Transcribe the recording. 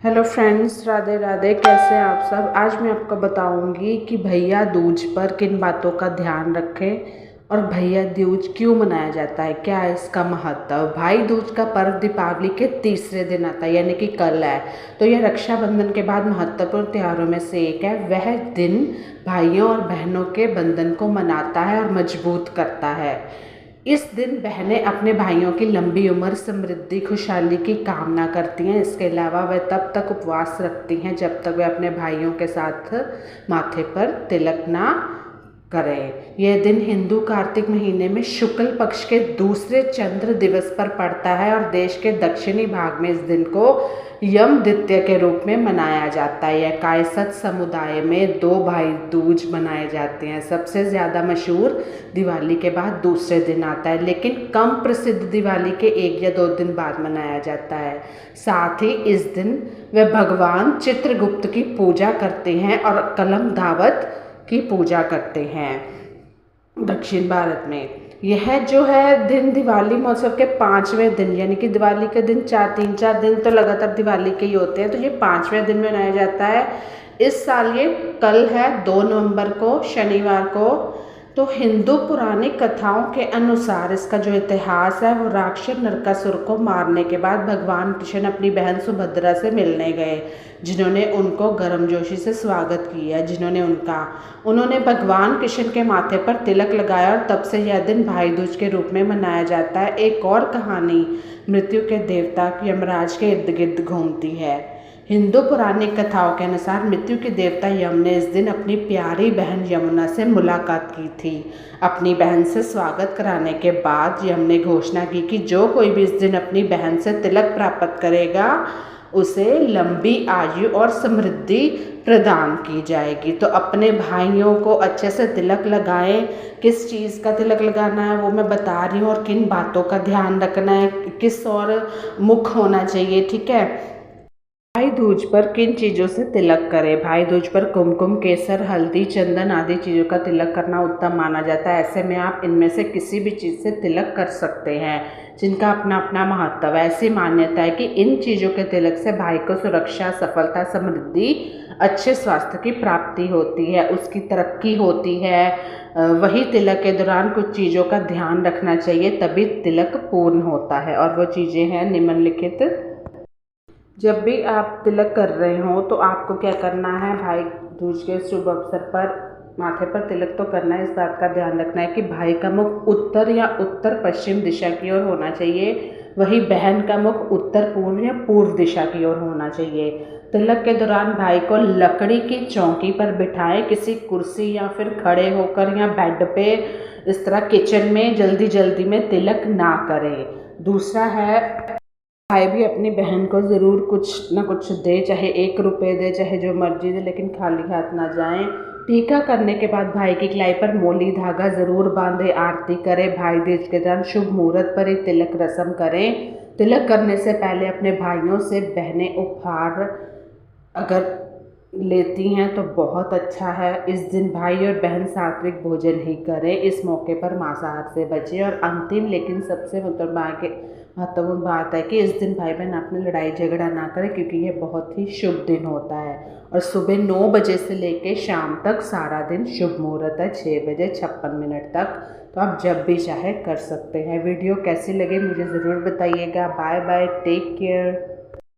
Hello friends, Radhe Radhe. कैसे हैं आप सब। आज मैं आपको बताऊंगी कि भैया दूज पर किन बातों का ध्यान रखें और भैया दूज क्यों मनाया जाता है, क्या है इसका महत्व। भाई दूज का पर्व दीपावली के तीसरे दिन आता है, यानी कि कल है। तो यह रक्षाबंधन के बाद महत्वपूर्ण त्योहारों में से एक है। वह दिन भाइयों और बहनों के बंधन को मनाता है और मजबूत करता है। इस दिन बहनें अपने भाइयों की लंबी उम्र, समृद्धि, खुशहाली की कामना करती हैं। इसके अलावा वह तब तक उपवास रखती हैं जब तक वे अपने भाइयों के साथ माथे पर तिलक ना करें। यह दिन हिंदू कार्तिक महीने में शुक्ल पक्ष के दूसरे चंद्र दिवस पर पड़ता है और देश के दक्षिणी भाग में इस दिन को यम द्वितीया के रूप में मनाया जाता है। यह कायस्थ समुदाय में दो भाई दूज मनाए जाते हैं। सबसे ज़्यादा मशहूर दिवाली के बाद दूसरे दिन आता है, लेकिन कम प्रसिद्ध दिवाली के 1 या 2 दिन बाद मनाया जाता है। साथ ही इस दिन वे भगवान चित्रगुप्त की पूजा करते हैं और कलम धावत की पूजा करते हैं। दक्षिण भारत में यह जो है दिन दिवाली महोत्सव के 5वें दिन, यानी कि दिवाली के दिन 3-4 दिन तो लगातार दिवाली के ही होते हैं, तो ये 5वें दिन में मनाया जाता है। इस साल ये कल है 2 नवंबर को, शनिवार को। तो हिंदू पुरानी कथाओं के अनुसार इसका जो इतिहास है वो राक्षस नरकासुर को मारने के बाद भगवान कृष्ण अपनी बहन सुभद्रा से मिलने गए, जिन्होंने उनको गर्मजोशी से स्वागत किया। उन्होंने भगवान कृष्ण के माथे पर तिलक लगाया और तब से यह दिन भाई दूज के रूप में मनाया जाता है। एक और कहानी मृत्यु के देवता यमराज के इर्द गिर्द घूमती है। हिंदू पुरानी कथाओं के अनुसार मृत्यु के देवता यम ने इस दिन अपनी प्यारी बहन यमुना से मुलाकात की थी। अपनी बहन से स्वागत कराने के बाद यम ने घोषणा की कि जो कोई भी इस दिन अपनी बहन से तिलक प्राप्त करेगा उसे लंबी आयु और समृद्धि प्रदान की जाएगी। तो अपने भाइयों को अच्छे से तिलक लगाएं। किस चीज़ का तिलक लगाना है वो मैं बता रही हूँ, और किन बातों का ध्यान रखना है, किस और मुख होना चाहिए, ठीक है। भाई दूज पर किन चीज़ों से तिलक करें। भाई दूज पर कुमकुम, केसर, हल्दी, चंदन आदि चीज़ों का तिलक करना उत्तम माना जाता है। ऐसे में आप इनमें से किसी भी चीज़ से तिलक कर सकते हैं, जिनका अपना अपना महत्व है। ऐसी मान्यता है कि इन चीज़ों के तिलक से भाई को सुरक्षा, सफलता, समृद्धि, अच्छे स्वास्थ्य की प्राप्ति होती है, उसकी तरक्की होती है। वही तिलक के दौरान कुछ चीज़ों का ध्यान रखना चाहिए, तभी तिलक पूर्ण होता है। और वो चीज़ें हैं निम्नलिखित। जब भी आप तिलक कर रहे हो तो आपको क्या करना है, भाई दूज के शुभ अवसर पर माथे पर तिलक तो करना है। इस बात का ध्यान रखना है कि भाई का मुख उत्तर या उत्तर पश्चिम दिशा की ओर होना चाहिए, वही बहन का मुख उत्तर पूर्व या पूर्व दिशा की ओर होना चाहिए। तिलक के दौरान भाई को लकड़ी की चौकी पर बिठाएं, किसी कुर्सी या फिर खड़े होकर या बेड पे, इस तरह किचन में जल्दी जल्दी में तिलक ना करें। दूसरा है, भाई भी अपनी बहन को ज़रूर कुछ ना कुछ दे, चाहे 1 रुपये दे, चाहे जो मर्जी दे, लेकिन खाली हाथ ना जाएं। टीका करने के बाद भाई की कलाई पर मोली धागा ज़रूर बांधे, आरती करें। भाई दूज के दौरान शुभ मुहूर्त पर ही तिलक रस्म करें। तिलक करने से पहले अपने भाइयों से बहनें उपहार अगर लेती हैं तो बहुत अच्छा है। इस दिन भाई और बहन सात्विक भोजन ही करें। इस मौके पर मांसाहार से बचें। और अंतिम लेकिन सबसे महत्वपूर्ण बात है कि इस दिन भाई बहन आप में लड़ाई झगड़ा ना करें, क्योंकि ये बहुत ही शुभ दिन होता है। और सुबह 9 बजे से लेकर शाम तक सारा दिन शुभ मुहूर्त है, 6 बजे 56 मिनट तक। तो आप जब भी चाहे कर सकते हैं। वीडियो कैसी लगे मुझे ज़रूर बताइएगा। Bye bye, take care.